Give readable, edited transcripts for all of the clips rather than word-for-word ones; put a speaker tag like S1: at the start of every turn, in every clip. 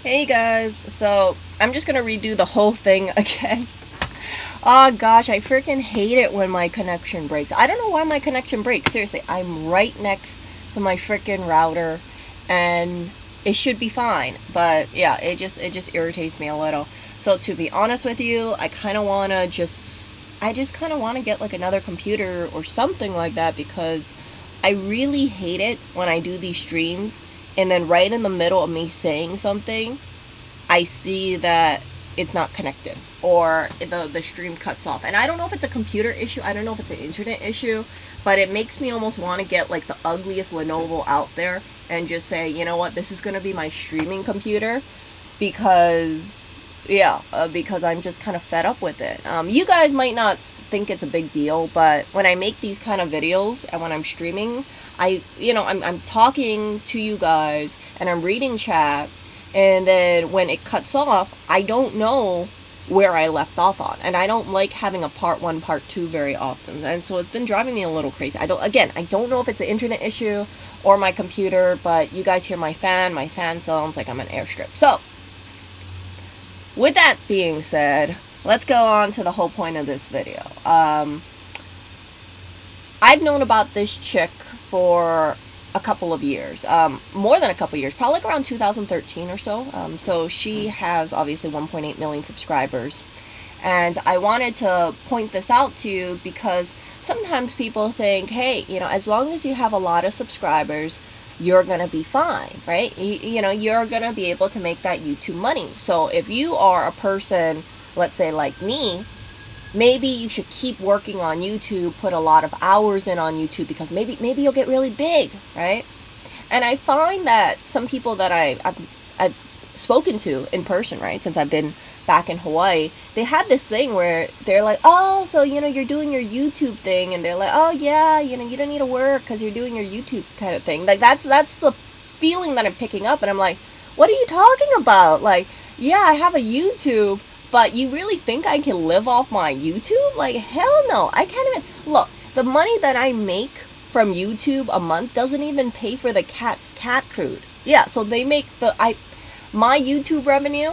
S1: Hey guys, so I'm just gonna redo the whole thing again. Oh gosh, I freaking hate it when my connection breaks. I don't know why my connection breaks. Seriously, I'm right next to my freaking router and it should be fine. But yeah, it just irritates me a little. So to be honest with you, I just kind of want to get like another computer or something like that because I really hate it when I do these streams and then right in the middle of me saying something, I see that it's not connected or the stream cuts off. And I don't know if it's a computer issue, I don't know if it's an internet issue, but it makes me almost want to get like the ugliest Lenovo out there and just say, you know what, this is going to be my streaming computer because I'm just kind of fed up with it. You guys might not think it's a big deal, but when I make these kind of videos and when I'm streaming, I'm talking to you guys and I'm reading chat, and then when it cuts off, I don't know where I left off on, and I don't like having a part one, part two very often, and so it's been driving me a little crazy. I don't know if it's an internet issue or my computer, but you guys hear my fan. My fan sounds like I'm an airstrip. So with that being said, let's go on to the whole point of this video. I've known about this chick for a couple of years, more than a couple of years, probably like around 2013 or so. So she has obviously 1.8 million subscribers. And I wanted to point this out to you because sometimes people think, hey, as long as you have a lot of subscribers, you're going to be fine, right? You're going to be able to make that YouTube money. So if you are a person, let's say like me, maybe you should keep working on YouTube, put a lot of hours in on YouTube because maybe you'll get really big, right? And I find that some people that I've spoken to in person, right, since I've been back in Hawaii, they had this thing where they're like, oh, so you're doing your YouTube thing, and they're like, oh yeah, you don't need to work because you're doing your YouTube kind of thing. Like that's the feeling that I'm picking up, and I'm like, what are you talking about? Like, yeah, I have a YouTube, but you really think I can live off my YouTube? Like, hell no, I can't even. Look, the money that I make from YouTube a month doesn't even pay for the cat's cat food. Yeah, so they make my YouTube revenue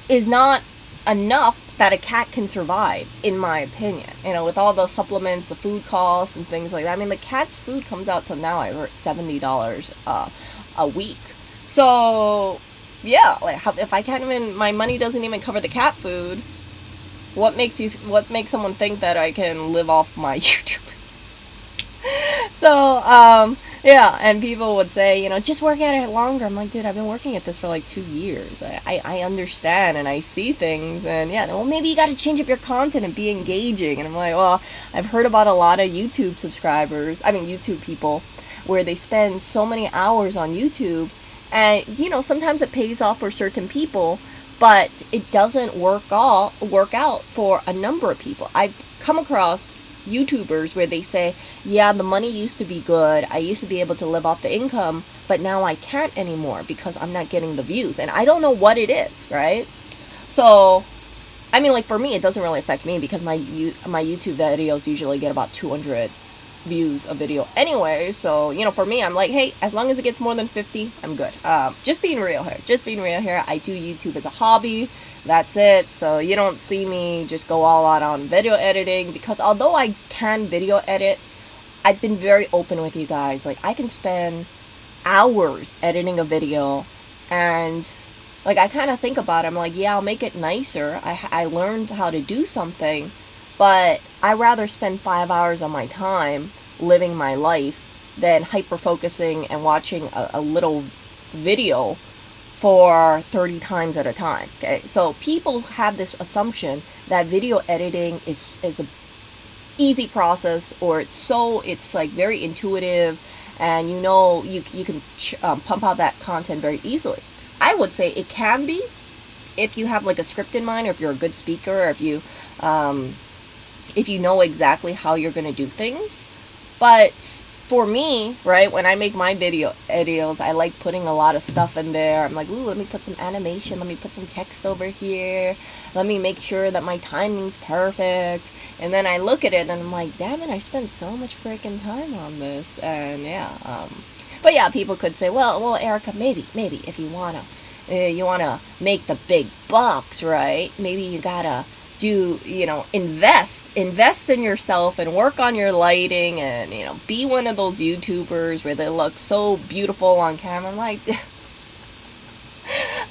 S1: is not enough that a cat can survive, in my opinion. With all the supplements, the food costs, and things like that. I mean, the cat's food comes out to now, I heard $70 a week. So, yeah, like if I can't even, my money doesn't even cover the cat food. What makes someone think that I can live off my YouTube? So, yeah, and people would say, just work at it longer. I'm like, dude, I've been working at this for like 2 years. I understand and I see things, and yeah, well, maybe you got to change up your content and be engaging. And I'm like, well, I've heard about a lot of YouTube people, where they spend so many hours on YouTube, and sometimes it pays off for certain people, but it doesn't work out for a number of people. I've come across YouTubers where they say, yeah, the money used to be good, I used to be able to live off the income, but now I can't anymore because I'm not getting the views, and I don't know what it is, right? So I mean, like, for me, it doesn't really affect me because my YouTube videos usually get about 200 views a video anyway. So, for me, I'm like, hey, as long as it gets more than 50, I'm good. Just being real here. I do YouTube as a hobby. That's it. So you don't see me just go all out on video editing, because although I can video edit, I've been very open with you guys. Like, I can spend hours editing a video, and like, I kind of think about it. I'm like, yeah, I'll make it nicer. I learned how to do something, but I rather spend 5 hours of my time living my life than hyper focusing and watching a little video for 30 times at a time. Okay, so people have this assumption that video editing is a easy process, or it's like very intuitive, and you can pump out that content very easily. I would say it can be if you have like a script in mind, or if you're a good speaker, or if you know exactly how you're going to do things. But for me, right, when I make my videos, I like putting a lot of stuff in there. I'm like, ooh, let me put some animation, let me put some text over here, let me make sure that my timing's perfect. And then I look at it and I'm like, damn it, I spent so much freaking time on this. And yeah, but yeah, people could say, well, Erica, maybe if you you want to make the big bucks, right? Maybe you gotta do, invest in yourself and work on your lighting, and be one of those YouTubers where they look so beautiful on camera. I'm like,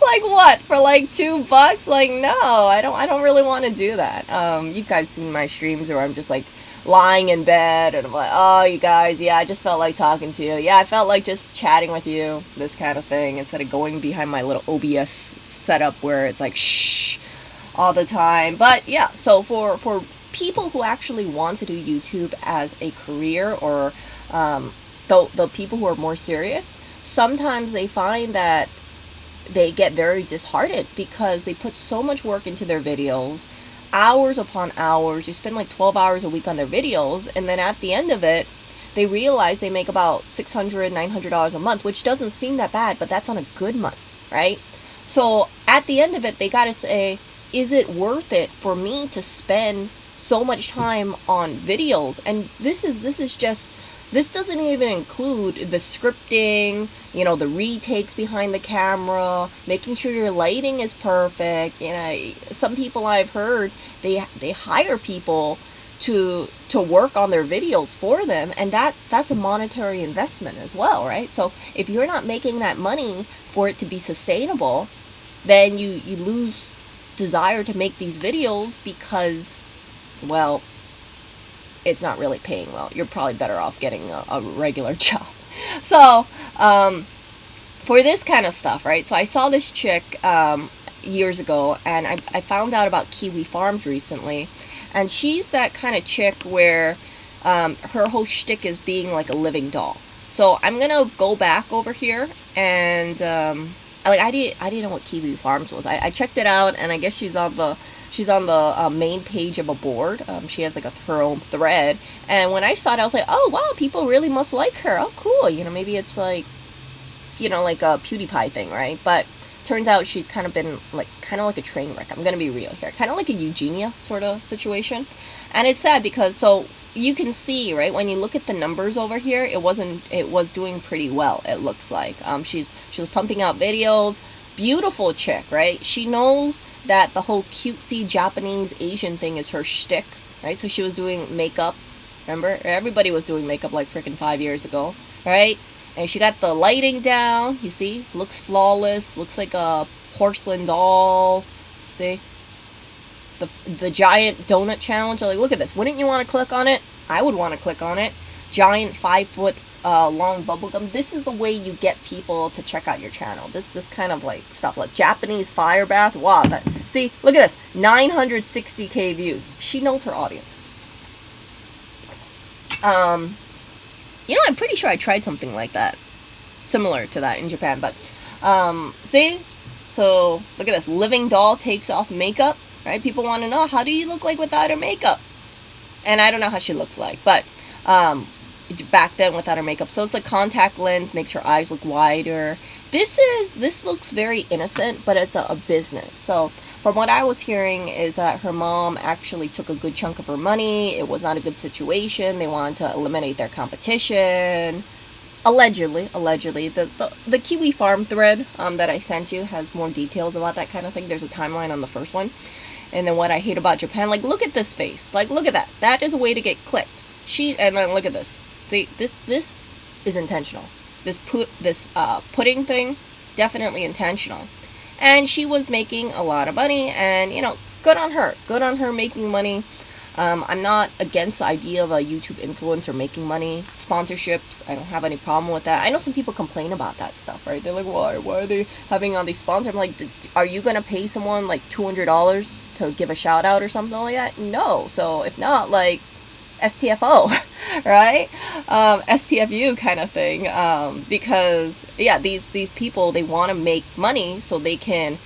S1: like what, for like $2? Like, no, I don't really want to do that. You guys seen my streams where I'm just like lying in bed and I'm like, oh, you guys, yeah, I just felt like talking to you. Yeah, I felt like just chatting with you, this kind of thing, instead of going behind my little OBS setup where it's like shh all the time. But yeah, so for people who actually want to do YouTube as a career, or the people who are more serious, sometimes they find that they get very disheartened because they put so much work into their videos, hours upon hours. You spend like 12 hours a week on their videos, and then at the end of it, they realize they make about $600, $900 a month, which doesn't seem that bad, but that's on a good month, right? So at the end of it, they gotta say, is it worth it for me to spend so much time on videos? And this doesn't even include the scripting, the retakes behind the camera, making sure your lighting is perfect. Some people I've heard, they hire people to work on their videos for them, and that's a monetary investment as well, right? So if you're not making that money for it to be sustainable, then you lose desire to make these videos because, well, it's not really paying well. You're probably better off getting a regular job. So, for this kind of stuff, right? So I saw this chick years ago, and I found out about Kiwi Farms recently, and she's that kind of chick where her whole shtick is being like a living doll. So I'm gonna go back over here, and I didn't know what Kiwi Farms was. I checked it out, and I guess she's on the main page of a board. She has like her own thread, and when I saw it, I was like, oh wow, people really must like her. Oh cool, maybe it's like, like a PewDiePie thing, right? But turns out she's kind of like a train wreck. I'm gonna be real here, kind of like a Eugenia sort of situation, and it's sad because so you can see, right, when you look at the numbers over here, it was doing pretty well. It looks like she was pumping out videos. Beautiful chick, right? She knows that the whole cutesy Japanese Asian thing is her shtick, right? So she was doing makeup. Remember, everybody was doing makeup like freaking 5 years ago, right? And she got the lighting down. You see, looks flawless. Looks like a porcelain doll. See, the giant donut challenge. Like, look at this. Wouldn't you want to click on it? I would want to click on it. Giant 5-foot long bubblegum. This is the way you get people to check out your channel. This kind of like stuff, like Japanese fire bath. Wow, see, look at this, 960K views. She knows her audience. I'm pretty sure I tried something like that, similar to that in Japan. But see, so look at this, living doll takes off makeup, right? People want to know, how do you look like without her makeup? And I don't know how she looks like, but back then without her makeup. So it's a contact lens, makes her eyes look wider. This looks very innocent, but it's a business. So from what I was hearing is that her mom actually took a good chunk of her money. It was not a good situation. They wanted to eliminate their competition. Allegedly. The Kiwi Farm thread that I sent you has more details about that kind of thing. There's a timeline on the first one. And then what I hate about Japan, like, look at this face. Like, look at that. That is a way to get clicks. And then look at this. See, this is intentional. This pudding thing, definitely intentional. And she was making a lot of money, and good on her. Good on her making money. I'm not against the idea of a YouTube influencer making money. Sponsorships, I don't have any problem with that. I know some people complain about that stuff, right? They're like, why are they having all these sponsors? I'm like, are you gonna pay someone like $200 to give a shout out or something like that? No. So if not, like, STFO, right? STFU kind of thing. Because yeah, these people, they want to make money so it can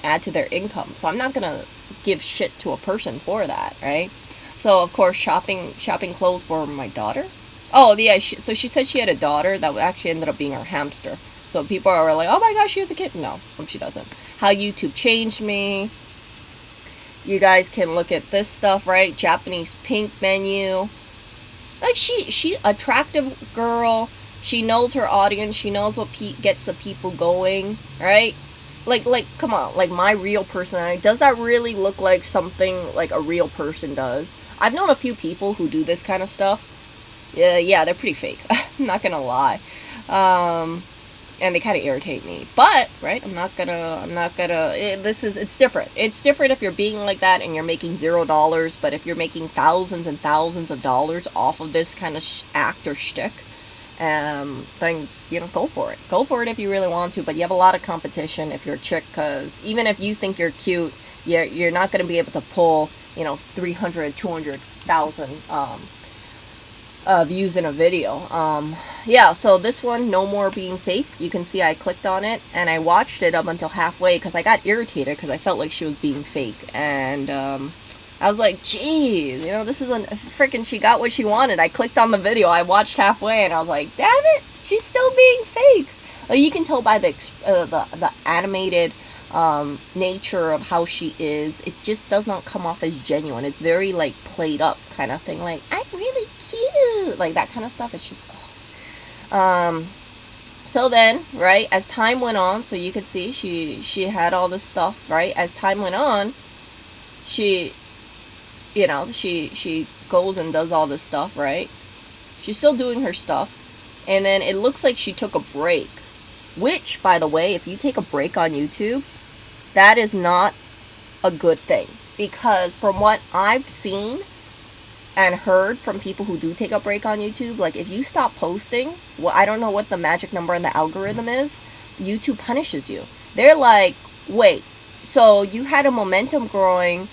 S1: add to their income. So I'm not gonna give shit to a person for that, right? So of course, shopping clothes for my daughter. Oh yeah, so she said she had a daughter that actually ended up being her hamster. So people are like, oh my gosh, she has a kid. No, she doesn't. How YouTube changed me. You guys can look at this stuff, right? Japanese pink menu. Like, she attractive girl. She knows her audience. She knows what gets the people going, right? like come on, like my real personality, does that really look like something like a real person does? I've known a few people who do this kind of stuff. Yeah, they're pretty fake. I'm not gonna lie. Um, and they kind of irritate me. But right, it's different. It's different if you're being like that and you're making $0. But if you're making thousands and thousands of dollars off of this kind of act or shtick, then go for it. Go for it if you really want to. But you have a lot of competition if you're a chick, because even if you think you're cute, you're not gonna be able to pull 300, 200,000 views in a video. Yeah, so this one, no more being fake. You can see I clicked on it and I watched it up until halfway because I got irritated because I felt like she was being fake. And I was like, geez, this is a freaking, she got what she wanted. I clicked on the video, I watched halfway, and I was like, damn it, she's still being fake. You can tell by the animated nature of how she is. It just does not come off as genuine. It's very like played up kind of thing, like I'm really cute, like that kind of stuff. It's just so then, right, as time went on, so you could see she had all this stuff, right? As time went on, she she goes and does all this stuff, right? She's still doing her stuff, and then it looks like she took a break, which, by the way, if you take a break on YouTube, that is not a good thing, because from what I've seen and heard from people who do take a break on YouTube, like if you stop posting, well, I don't know what the magic number in the algorithm is, YouTube punishes you. They're like, wait, so you had a momentum growing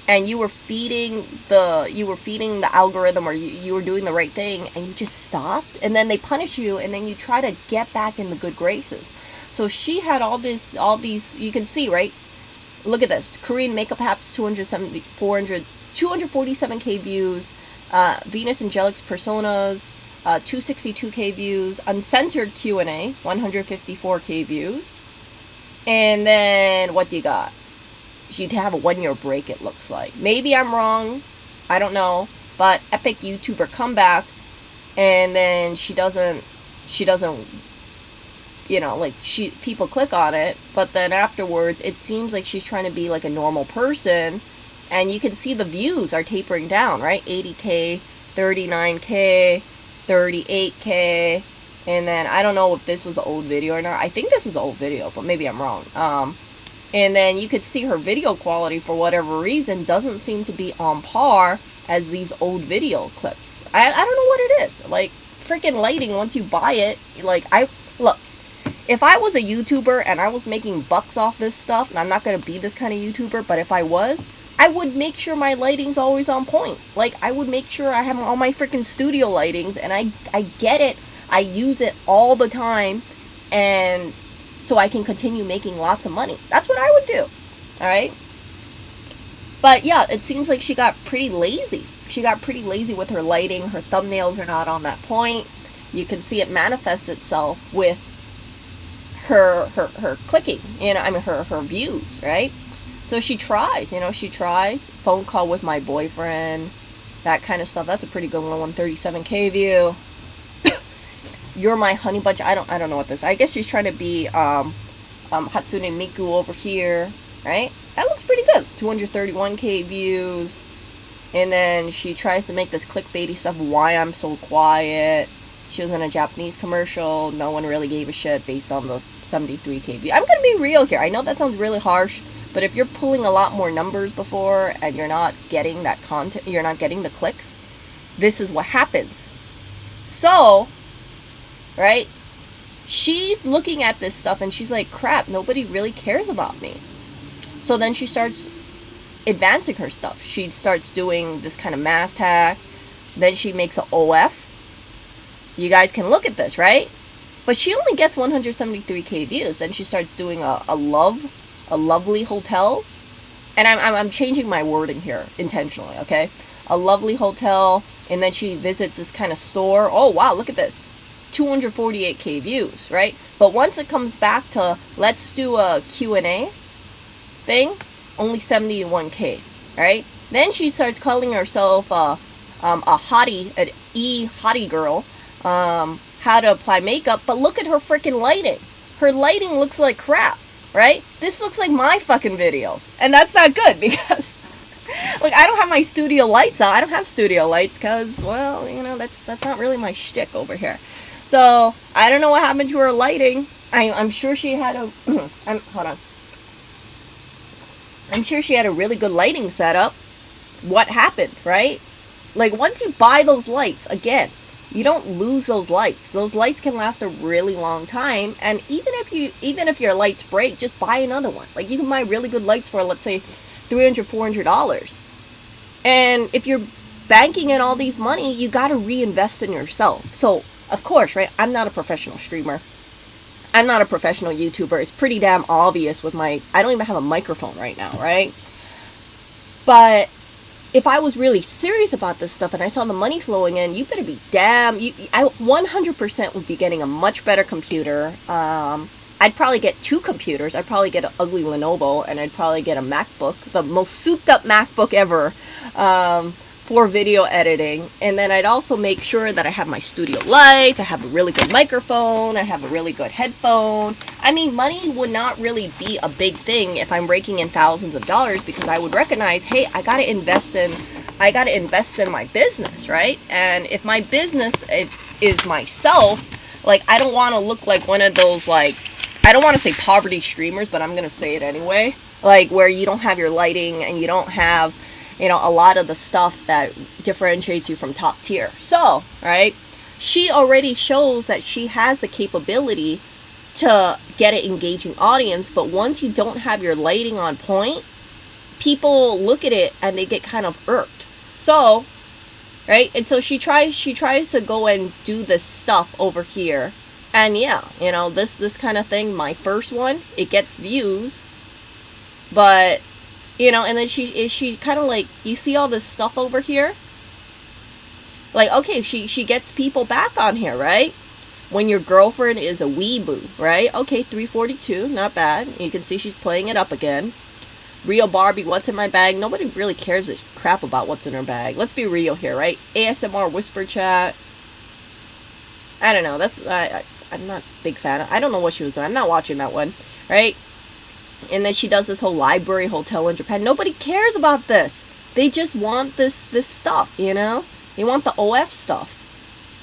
S1: and you were feeding the algorithm, or you were doing the right thing, and you just stopped, and then they punish you, and then you try to get back in the good graces. So she had all these, you can see, right? Look at this. Korean makeup apps, 247k views. Venus Angelic's personas, 262k views. Uncensored Q&A, 154k views. And then what do you got? You'd have a 1 year break, it looks like. Maybe I'm wrong, I don't know, but epic YouTuber comeback, and then she doesn't like, people click on it, but then afterwards it seems like she's trying to be like a normal person, and you can see the views are tapering down, right? 80k, 39k, 38k, and then I don't know if this was an old video or not. I think this is an old video, but maybe I'm wrong. And then you could see her video quality, for whatever reason, doesn't seem to be on par as these old video clips. I don't know what it is. Like, freaking lighting, once you buy it, like, look, if I was a YouTuber and I was making bucks off this stuff, and I'm not going to be this kind of YouTuber, but if I was, I would make sure my lighting's always on point. Like, I would make sure I have all my freaking studio lightings, and I get it. I use it all the time, and so I can continue making lots of money. That's what I would do. Alright? But yeah, it seems like she got pretty lazy. She got pretty lazy with her lighting. Her thumbnails are not on that point. You can see it manifests itself with her clicking, her views, right? So she tries, phone call with my boyfriend, that kind of stuff. That's a pretty good one, 137k view. You're my honey bunch. I don't know what this. I guess she's trying to be Hatsune Miku over here, right? That looks pretty good. 231k views. And then she tries to make this clickbaity stuff, why I'm so quiet. She was in a Japanese commercial. No one really gave a shit based on the 73k view. I'm gonna be real here. I know that sounds really harsh, but if you're pulling a lot more numbers before and you're not getting that content, you're not getting the clicks, this is what happens. So, right? She's looking at this stuff and she's like, crap, nobody really cares about me. So then she starts advancing her stuff. She starts doing this kind of mask hack. Then she makes an OF. You guys can look at this, right? But she only gets 173k views. Then she starts doing a lovely hotel. And I'm changing my wording here intentionally, okay? A lovely hotel. And then she visits this kind of store. Oh, wow, look at this. 248k views, right? But once it comes back to let's do a Q&A thing, only 71k, right? Then she starts calling herself a hottie, an hottie girl, how to apply makeup, but look at her freaking lighting. Her lighting looks like crap, right? this looks like my fucking videos. And that's not good because like I don't have my studio lights out. I don't have studio lights because, well, you know, that's not really my shtick over here. So I don't know what happened to her lighting. I'm sure she had a hold on. I'm sure she had a really good lighting setup. What happened, right? Like once you buy those lights, again, you don't lose those lights. Those lights can last a really long time, and even if your lights break, just buy another one. Like you can buy really good lights for, let's say, $300-$400. And if you're banking in all these money, you got to reinvest in yourself. So, of course, right? I'm not a professional streamer. I'm not a professional YouTuber. It's pretty damn obvious with I don't even have a microphone right now, right? But if I was really serious about this stuff and I saw the money flowing in, you better be damn. I 100% would be getting a much better computer. I'd probably get 2 computers. I'd probably get an ugly Lenovo, and I'd probably get a MacBook, the most souped up MacBook ever, for video editing. And then I'd also make sure that I have my studio lights, I have a really good microphone, I have a really good headphone. I mean, money would not really be a big thing if I'm raking in thousands of dollars, because I would recognize, hey, I gotta invest in my business, right? And if my business is myself, like, I don't want to look like one of those, like, I don't want to say poverty streamers, but I'm going to say it anyway. Like, where you don't have your lighting and you don't have, you know, a lot of the stuff that differentiates you from top tier. So, right, she already shows that she has the capability to get an engaging audience. But once you don't have your lighting on point, people look at it and they get kind of irked. So, right, and so she tries to go and do this stuff over here. And yeah, you know, this kind of thing, my first one, it gets views, but, you know, and then she kind of like, you see all this stuff over here? Like, okay, she gets people back on here, right? When your girlfriend is a weeboo, right? Okay, 342, not bad. You can see she's playing it up again. Real Barbie, what's in my bag? Nobody really cares a crap about what's in her bag. Let's be real here, right? ASMR whisper chat. I don't know, I'm not a big fan. I don't know what she was doing. I'm not watching that one, right? And then she does this whole library hotel in Japan. Nobody cares about this. They just want this stuff, you know? They want the OF stuff.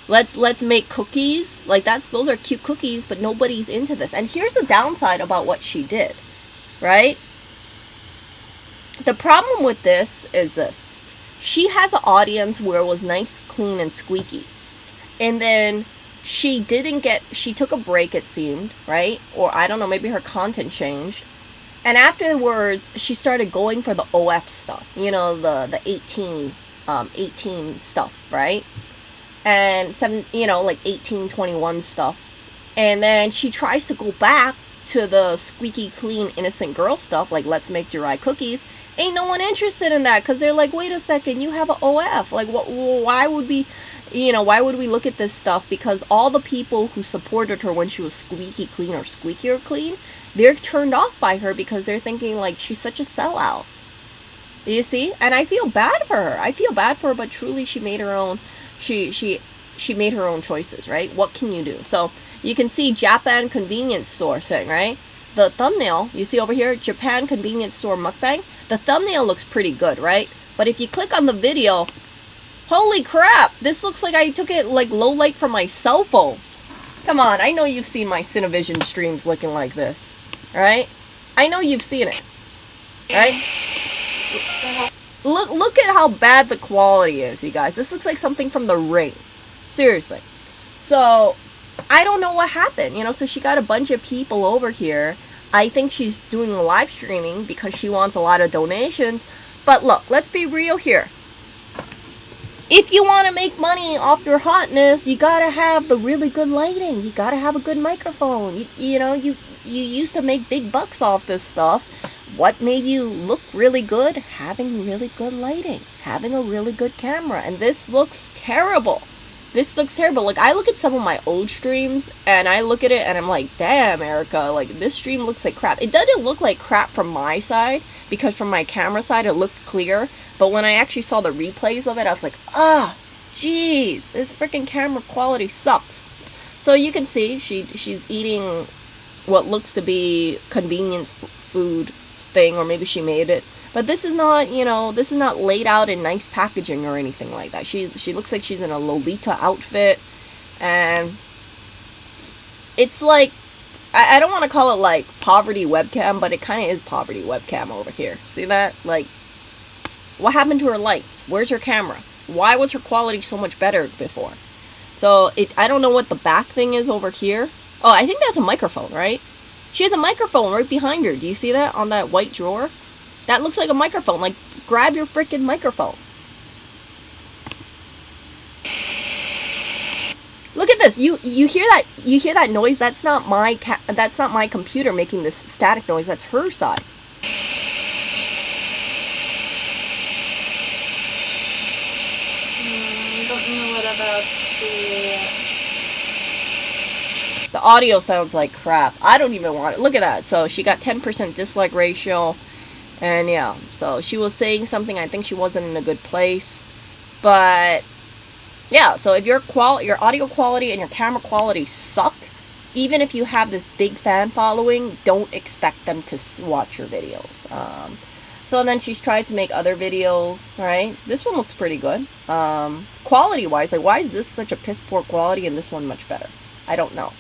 S1: Let's make cookies. Like, those are cute cookies, but nobody's into this. And here's the downside about what she did, right? The problem with this is this. She has an audience where it was nice, clean, and squeaky. And then she took a break, it seemed, right? Or I don't know, maybe her content changed. And afterwards, she started going for the OF stuff, you know, the 18 stuff, right? And 18, 21 stuff. And then she tries to go back to the squeaky clean innocent girl stuff, like let's make Jirai cookies. Ain't no one interested in that, because they're like, wait a second, you have an OF. Like, why would we look at this stuff? Because all the people who supported her when she was squeaky clean or squeakier clean, they're turned off by her because they're thinking like she's such a sellout. You see? And I feel bad for her. But truly, she made her own. She made her own choices, right? What can you do? So you can see Japan convenience store thing, right? The thumbnail you see over here, Japan convenience store mukbang. The thumbnail looks pretty good, right? But if you click on the video, holy crap! This looks like I took it like low light from my cell phone. Come on, I know you've seen my Cinevision streams looking like this, right? I know you've seen it, right? Look at how bad the quality is, you guys. This looks like something from The Ring. Seriously. So, I don't know what happened, you know, so she got a bunch of people over here. I think she's doing a live streaming because she wants a lot of donations. But look, let's be real here. If you want to make money off your hotness, you gotta have the really good lighting. You gotta have a good microphone. You used to make big bucks off this stuff. What made you look really good? Having really good lighting. Having a really good camera. And this looks terrible. Like, I look at some of my old streams, and I look at it, and I'm like, damn, Erica, like, this stream looks like crap. It doesn't look like crap from my side, because from my camera side, it looked clear. But when I actually saw the replays of it, I was like, jeez, this freaking camera quality sucks. So you can see, she's eating what looks to be convenience food thing, or maybe she made it. But this is not, this is not laid out in nice packaging or anything like that. She looks like she's in a Lolita outfit, and it's like, I don't want to call it like poverty webcam, but it kind of is poverty webcam over here. See that? Like, what happened to her lights? Where's her camera? Why was her quality so much better before? So I don't know what the back thing is over here. Oh, I think that's a microphone, right? She has a microphone right behind her. Do you see that on that white drawer? That looks like a microphone. Like, grab your freaking microphone. Look at this. You hear that? You hear that noise? That's not my computer making this static noise. That's her side.
S2: I don't know what about
S1: the audio sounds like crap. I don't even want it. Look at that. So she got 10% dislike ratio. And yeah, so she was saying something. I think she wasn't in a good place. But yeah, so if your audio quality and your camera quality suck, even if you have this big fan following, don't expect them to watch your videos. So then she's tried to make other videos, right? This one looks pretty good. Quality wise, like, why is this such a piss poor quality and this one much better? I don't know.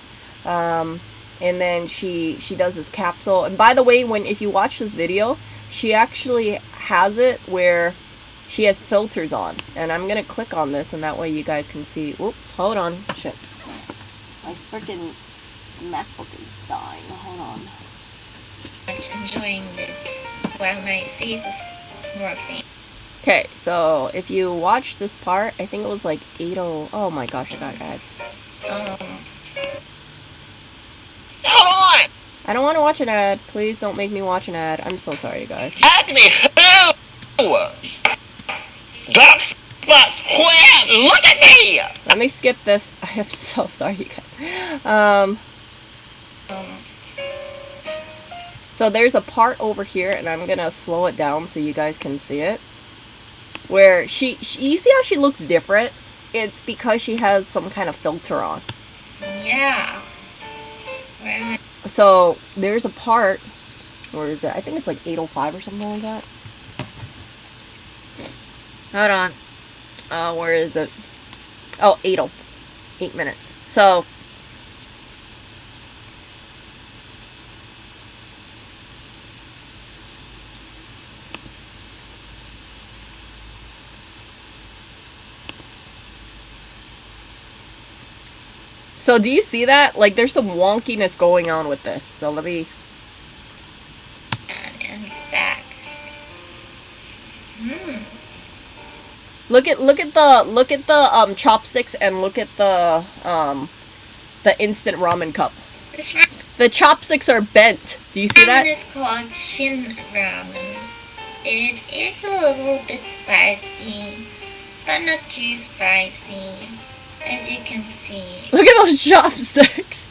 S1: And then she does this capsule. And by the way, if you watch this video, she actually has it where she has filters on. And I'm going to click on this, and that way you guys can see. Whoops, hold on. Shit. My freaking MacBook is dying. Hold on.
S2: enjoying this while my face is morphing.
S1: Okay, so if you watch this part, I think it was like 8:00. Oh my gosh, I got ads.
S3: Hold on!
S1: I don't want to watch an ad. Please don't make me watch an ad. I'm so sorry, you guys.
S3: Agony, who? Dark spots, where? Look at me!
S1: Let me skip this. I am so sorry, you guys. So there's a part over here, and I'm gonna slow it down so you guys can see it. Where you see how she looks different? It's because she has some kind of filter on.
S2: Yeah. Where am I?
S1: So there's a part, where is it? I think it's like 8:05 or something like that. Hold on. Where is it? Oh, 8 minutes. So So do you see that? Like, there's some wonkiness going on with this. So let me...
S2: And in fact,
S1: Look at the chopsticks, and look at the instant ramen cup.
S2: this
S1: The chopsticks are bent. Do you see
S2: ramen
S1: that?
S2: is called Shin Ramen. It is a little bit spicy, but not too spicy, as you can see.
S1: Look at those chopsticks.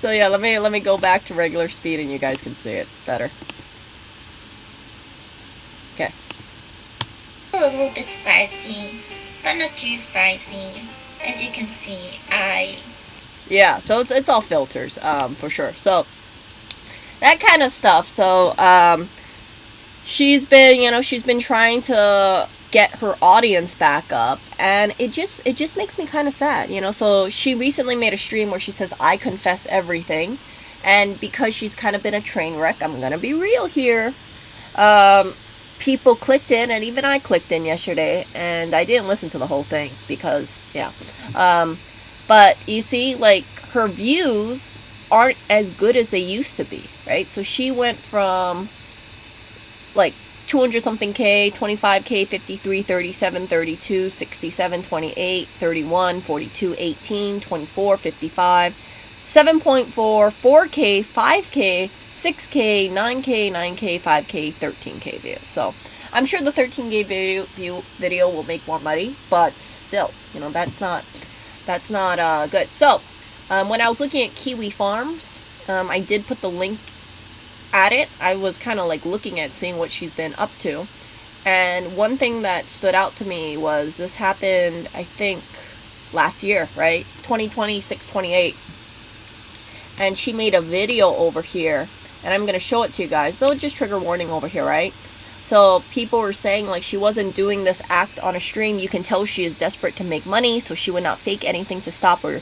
S1: So yeah, let me go back to regular speed, and you guys can see it better. Okay.
S2: A little bit spicy, but not too spicy, as you can see.
S1: Yeah, so it's all filters, for sure. So that kind of stuff. So she's been trying to get her audience back up, and it just makes me kind of sad, So she recently made a stream where she says, I confess everything, and because she's kind of been a train wreck, I'm gonna be real here. People clicked in, and even I clicked in yesterday, and I didn't listen to the whole thing because, yeah. But you see, like, her views aren't as good as they used to be, right? So she went from, like, 200 something K, 25K, 53, 37, 32, 67, 28, 31, 42, 18, 24, 55, 7.4, 4K, 5K, 6K, 9K, 9K, 5K, 13K views. So I'm sure the 13K video will make more money, but still, that's not good. So when I was looking at Kiwi Farms, I did put the link at it. I was kind of like looking at seeing what she's been up to, and one thing that stood out to me was this happened, I think, last year, right? 2020, 6/28. and she made a video over here, and I'm going to show it to you guys. So just trigger warning over here, right? So people were saying like she wasn't doing this act on a stream. You can tell she is desperate to make money, so she would not fake anything to stop or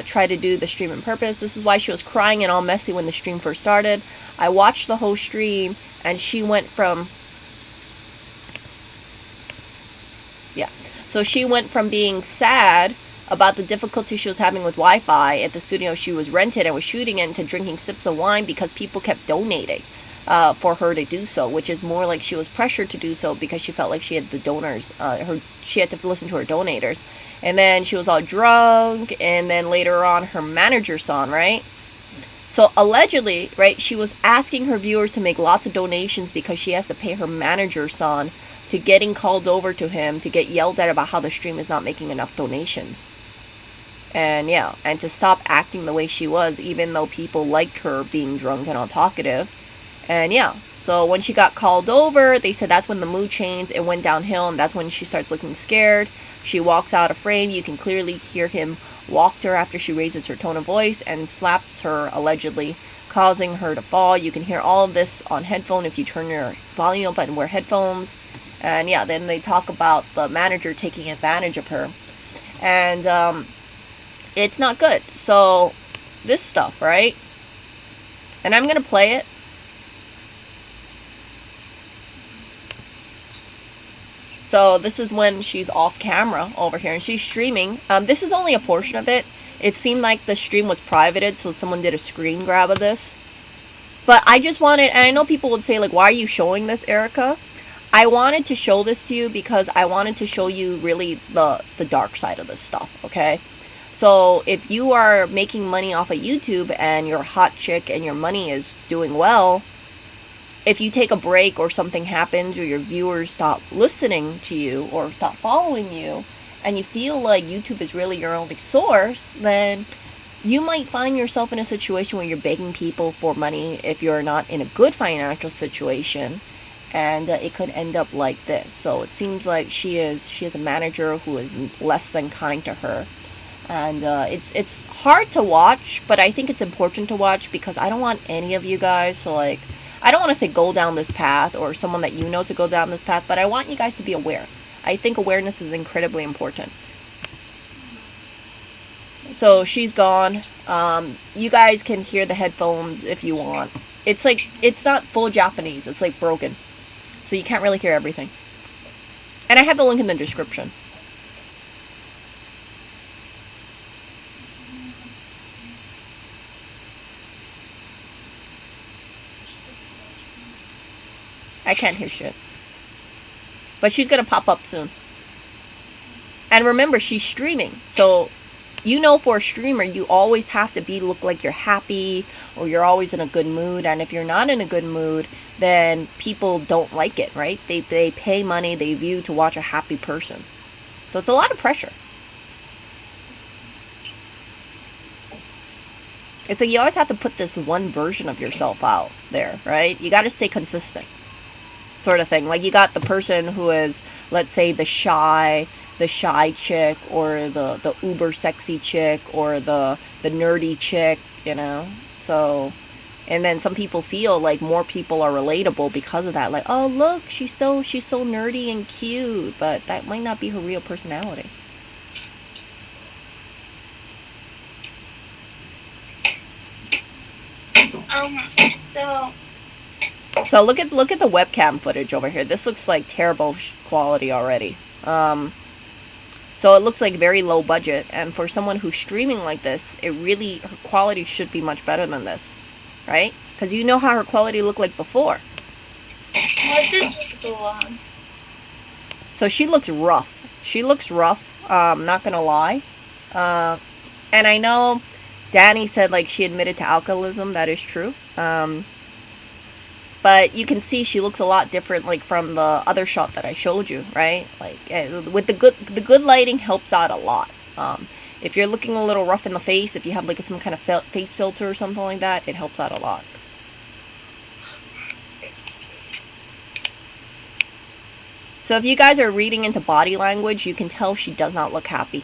S1: try to do the stream on purpose. This is why she was crying and all messy when the stream first started. I watched the whole stream, and she went from so she went from being sad about the difficulty she was having with Wi-Fi at the studio she was rented and was shooting in, to drinking sips of wine because people kept donating for her to do so, which is more like she was pressured to do so because she felt like she had the donors, she had to listen to her donators. And then she was all drunk, and then later on her manager saw, right? So allegedly, right, she was asking her viewers to make lots of donations because she has to pay her manager son, to getting called over to him to get yelled at about how the stream is not making enough donations. And yeah, and to stop acting the way she was, even though people liked her being drunk and all talkative. And yeah, so when she got called over, they said that's when the mood changed, it went downhill, and that's when she starts looking scared. She walks out of frame. You can clearly hear him walk to her after she raises her tone of voice and slaps her, allegedly, causing her to fall. You can hear all of this on headphone if you turn your volume up and wear headphones. And yeah, then they talk about the manager taking advantage of her. And it's not good. So this stuff, right? And I'm going to play it. So this is when she's off camera over here, and she's streaming. This is only a portion of it. It seemed like the stream was privated, so someone did a screen grab of this. But I just wanted, and I know people would say like, why are you showing this, Erica? I wanted to show this to you because I wanted to show you really the dark side of this stuff, okay? So if you are making money off of YouTube and you're a hot chick and your money is doing well, if you take a break or something happens or your viewers stop listening to you or stop following you, and you feel like YouTube is really your only source, then you might find yourself in a situation where you're begging people for money if you're not in a good financial situation. And it could end up like this. So it seems like she has a manager who is less than kind to her. And it's hard to watch, but I think it's important to watch because I don't want any of you guys to like, I don't want to say go down this path or someone that you know to go down this path, but I want you guys to be aware. I think awareness is incredibly important. So she's gone. You guys can hear the headphones if you want. It's like, it's not full Japanese. It's like broken. So you can't really hear everything. And I have the link in the description. I can't hear shit. But she's gonna pop up soon. And remember, she's streaming. So, you know, for a streamer, you always have to look like you're happy or you're always in a good mood. And if you're not in a good mood, then people don't like it, right? They pay money, they view to watch a happy person. So it's a lot of pressure. It's like you always have to put this one version of yourself out there, right? You got to stay consistent, sort of thing. Like you got the person who is, let's say, the shy chick, or the uber sexy chick, or the nerdy chick, you know? So, and then some people feel like more people are relatable because of that. Like, oh look, she's so nerdy and cute, but that might not be her real personality. So look at the webcam footage over here. This looks like terrible quality already. So it looks like very low budget, and for someone who's streaming like this, her quality should be much better than this, right? Because you know how her quality looked like before.
S2: What does this go on?
S1: So she looks rough. Not gonna lie. And I know Danny said like she admitted to alcoholism. That is true. But you can see she looks a lot different, like from the other shot that I showed you, right? Like with the good lighting helps out a lot. If you're looking a little rough in the face, if you have like some kind of face filter or something like that, it helps out a lot. So if you guys are reading into body language, you can tell she does not look happy.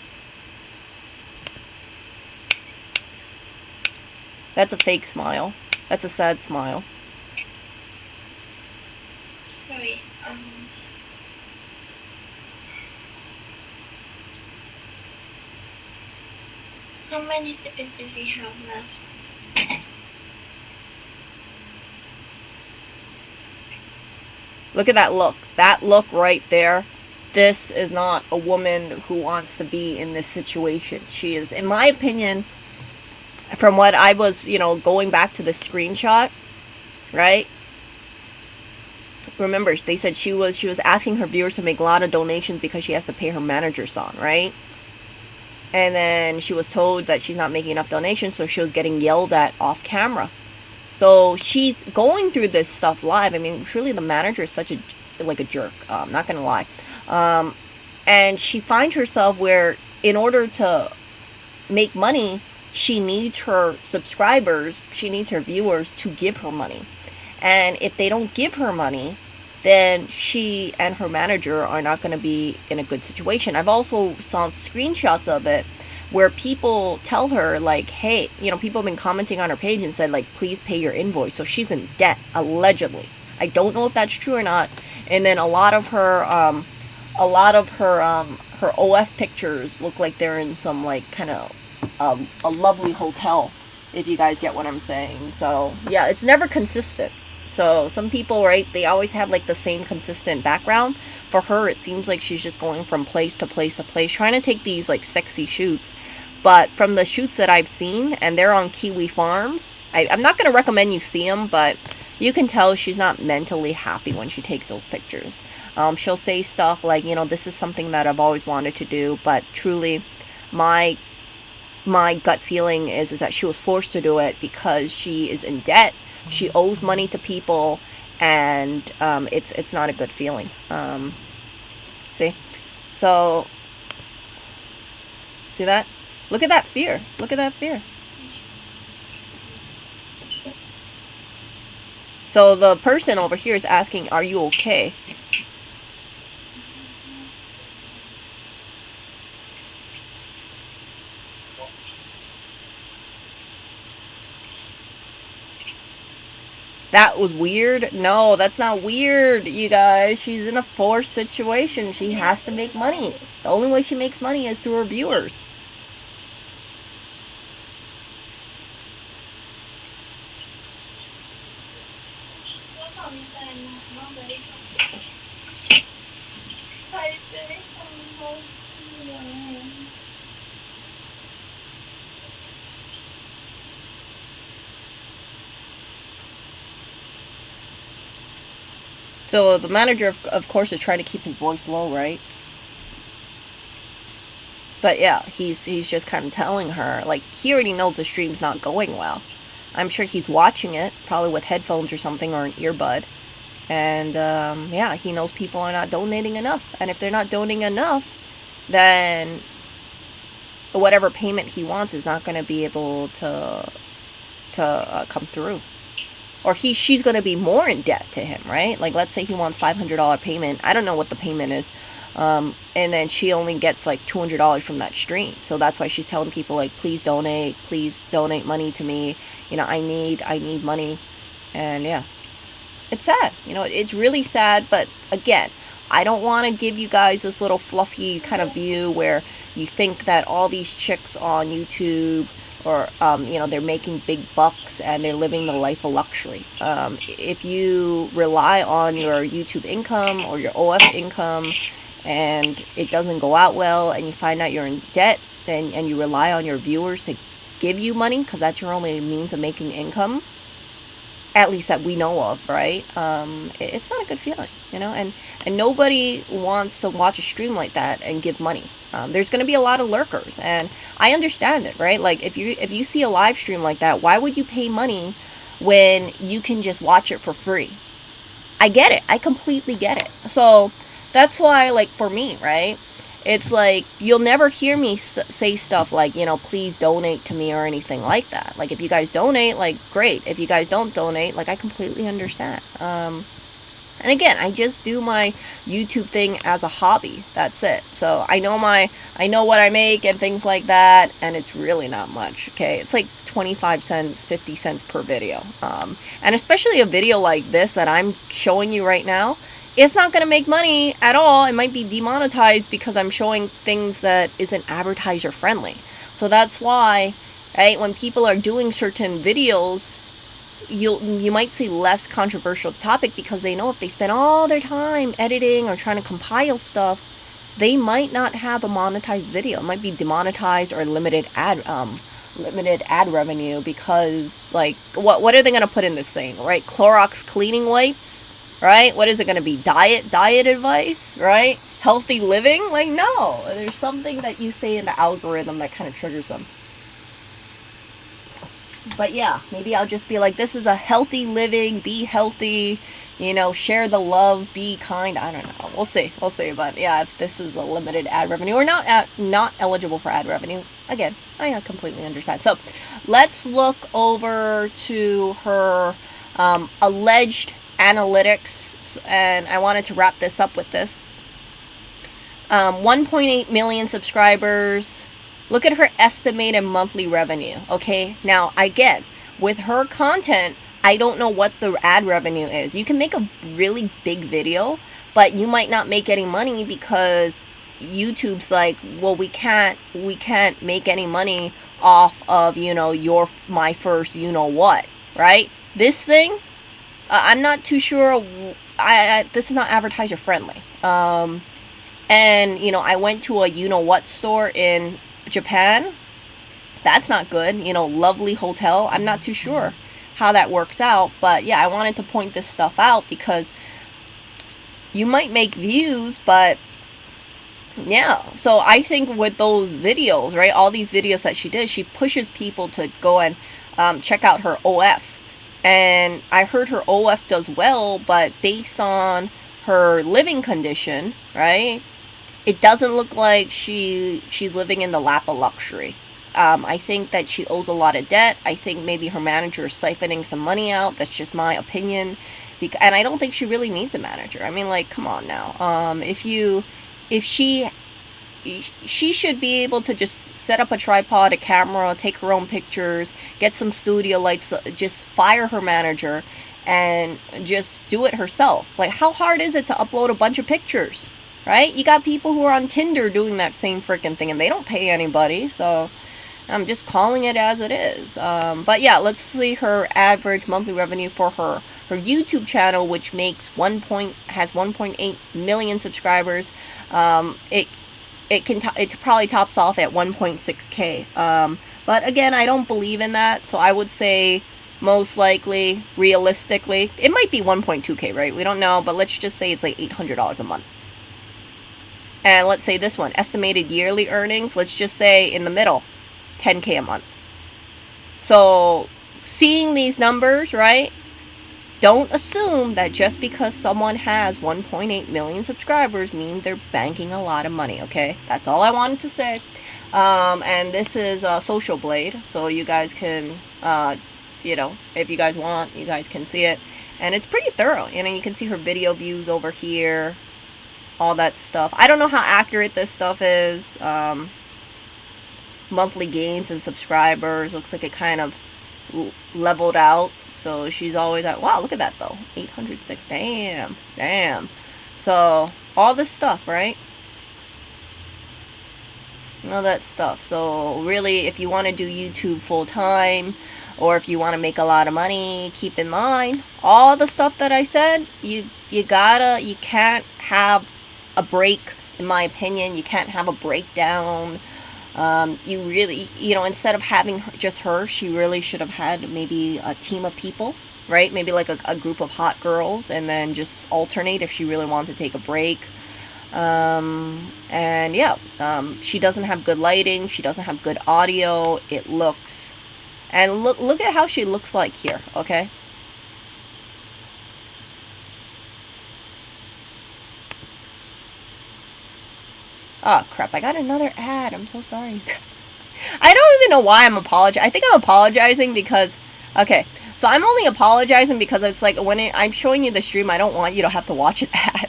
S1: That's a fake smile. That's a sad smile.
S2: Sorry. How many sips do we have left?
S1: Look at that look. That look right there. This is not a woman who wants to be in this situation. She is, in my opinion, from what I was, going back to the screenshot, right? Remember, they said she was asking her viewers to make a lot of donations because she has to pay her manager's son, right? And then she was told that she's not making enough donations, so she was getting yelled at off camera. So she's going through this stuff live. I mean, truly, the manager is such a jerk. Not gonna lie. And she finds herself where, in order to make money, she needs her subscribers, she needs her viewers to give her money. And if they don't give her money, then she and her manager are not going to be in a good situation. I've also saw screenshots of it where people tell her, like, hey, people have been commenting on her page and said, like, please pay your invoice. So she's in debt, allegedly. I don't know if that's true or not. And then a lot of her her OF pictures look like they're in some, like, kind of a lovely hotel, if you guys get what I'm saying. So yeah, it's never consistent. So some people, right, they always have like the same consistent background. For her, it seems like she's just going from place to place to place, trying to take these like sexy shoots. But from the shoots that I've seen, and they're on Kiwi Farms, I'm not going to recommend you see them, but you can tell she's not mentally happy when she takes those pictures. She'll say stuff like, this is something that I've always wanted to do, but truly, my gut feeling is that she was forced to do it because she is in debt. She owes money to people, and it's not a good feeling. See? So, see that? Look at that fear. Look at that fear. So the person over here is asking, are you okay? That was weird. No, that's not weird, you guys. She's in a forced situation. She has to make money. The only way she makes money is through her viewers. So the manager, of course, is trying to keep his voice low, right? But yeah, he's just kind of telling her, like, he already knows the stream's not going well. I'm sure he's watching it, probably with headphones or something, or an earbud. And yeah, he knows people are not donating enough. And if they're not donating enough, then whatever payment he wants is not going to be able to come through. Or she's going to be more in debt to him, right? Like, let's say he wants $500 payment. I don't know what the payment is. And then she only gets like $200 from that stream. So that's why she's telling people, like, please donate money to me. I need money. And yeah, it's sad. It's really sad. But again, I don't want to give you guys this little fluffy kind of view where you think that all these chicks on YouTube or they're making big bucks and they're living the life of luxury. If you rely on your YouTube income or your OF income and it doesn't go out well and you find out you're in debt, and you rely on your viewers to give you money because that's your only means of making income, at least that we know of, right? It's not a good feeling, and nobody wants to watch a stream like that and give money. There's going to be a lot of lurkers, and I understand it, right? Like, if you see a live stream like that, why would you pay money when you can just watch it for free? I get it. I completely get it. So that's why, like, for me, right, it's like you'll never hear me say stuff like, please donate to me or anything like that. Like, if you guys donate, like, great. If you guys don't donate, like, I completely understand. And again, I just do my YouTube thing as a hobby. That's it. So I know what I make and things like that, and it's really not much. Okay, it's like 25 cents, 50 cents per video. And especially a video like this that I'm showing you right now, it's not going to make money at all. It might be demonetized because I'm showing things that isn't advertiser friendly. So that's why, right, when people are doing certain videos, you might see less controversial topic because they know if they spend all their time editing or trying to compile stuff, they might not have a monetized video. It might be demonetized or limited ad revenue because, like, what are they going to put in this thing, right? Clorox cleaning wipes, right? What is it going to be? Diet advice, right? Healthy living? Like, no, there's something that you say in the algorithm that kind of triggers them. But yeah, maybe I'll just be like, this is a healthy living, be healthy, share the love, be kind. I don't know. We'll see. But yeah, if this is a limited ad revenue or not eligible for ad revenue, again, I completely understand. So let's look over to her alleged analytics, and I wanted to wrap this up with this. 1.8 million subscribers. Look at her estimated monthly revenue, okay? Now, again, with her content, I don't know what the ad revenue is. You can make a really big video, but you might not make any money because YouTube's like, well, we can't make any money off of, my first what, right? This thing, I'm not too sure. This is not advertiser friendly. And, I went to a what store in Japan. That's not good. Lovely hotel. I'm not too sure how that works out, but yeah, I wanted to point this stuff out because you might make views, but yeah. So I think with those videos, right, all these videos that she did, she pushes people to go and check out her OF. And I heard her OF does well, but based on her living condition, right, it doesn't look like she's living in the lap of luxury. I think that she owes a lot of debt. I think maybe her manager is siphoning some money out. That's just my opinion. And I don't think she really needs a manager. I mean, like, come on now. If she should be able to just set up a tripod, a camera, take her own pictures, get some studio lights, just fire her manager, and just do it herself. Like, how hard is it to upload a bunch of pictures? Right? You got people who are on Tinder doing that same freaking thing, and they don't pay anybody, so I'm just calling it as it is. But yeah, let's see her average monthly revenue for her YouTube channel, which has 1.8 million subscribers. It probably tops off at 1.6K. But again, I don't believe in that, so I would say most likely, realistically, it might be 1.2K, right? We don't know, but let's just say it's like $800 a month. And let's say this one, estimated yearly earnings, let's just say in the middle, 10K a month. So, seeing these numbers, right, don't assume that just because someone has 1.8 million subscribers means they're banking a lot of money, okay? That's all I wanted to say. And this is Social Blade, so you guys can, if you guys want, you guys can see it. And it's pretty thorough. You can see her video views over here. All that stuff. I don't know how accurate this stuff is. Monthly gains and subscribers. Looks like it kind of leveled out. So she's always at, wow, look at that though. 806. Damn. So all this stuff, right? All that stuff. So really, if you want to do YouTube full time, or if you want to make a lot of money, keep in mind all the stuff that I said. You can't have a break, in my opinion. You can't have a breakdown. You really, instead of having just her, she really should have had maybe a team of people, right? Maybe like a group of hot girls, and then just alternate if she really wanted to take a break. And yeah, she doesn't have good lighting. She doesn't have good audio. It looks, and look at how she looks like here, okay? Oh, crap. I got another ad. I'm so sorry. I don't even know why I'm apologizing. I think I'm apologizing because, okay, So I'm only apologizing because it's like I'm showing you the stream, I don't want you to have to watch it at.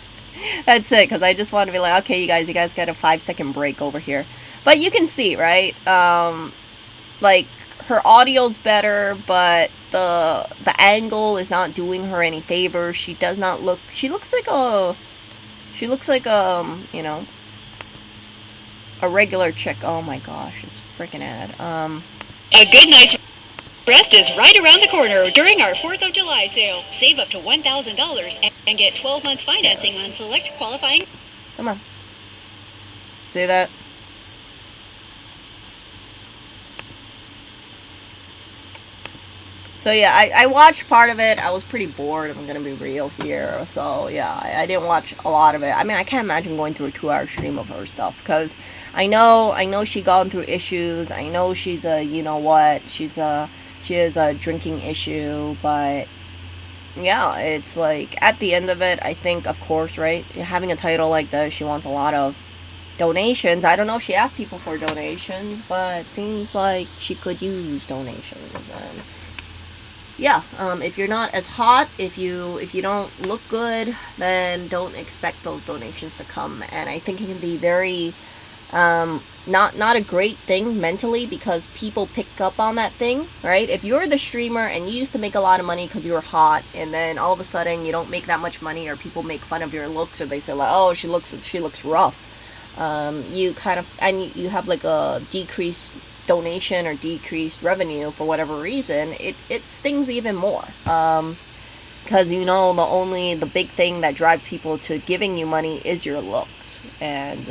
S1: That's it, because I just want to be like, okay, you guys got a 5-second break over here. But you can see, right? Like, her audio's better, but the angle is not doing her any favors. She does not look. She looks like you know, a regular chick. Oh my gosh, this freaking ad.
S4: A good night's rest is right around the corner during our 4th of July sale. Save up to $1,000 and get 12 months financing on select qualifying.
S1: Come on. See that? So yeah, I watched part of it. I was pretty bored, if I'm gonna be real here. So yeah, I didn't watch a lot of it. I mean, I can't imagine going through a 2-hour stream of her stuff, because I know she gone through issues. I know she's a, you know what, she has a drinking issue, but yeah, it's like at the end of it, I think, of course, right, having a title like this, she wants a lot of donations. I don't know if she asked people for donations, but it seems like she could use donations. And yeah, if you're not as hot, if you don't look good, then don't expect those donations to come. And I think it can be very not a great thing mentally, because people pick up on that thing, right? If you're the streamer and you used to make a lot of money because you were hot, and then all of a sudden you don't make that much money, or people make fun of your looks, or they say like, oh, she looks rough, you kind of, and you have like a decreased donation or decreased revenue for whatever reason, it stings even more, because you know the big thing that drives people to giving you money is your looks. And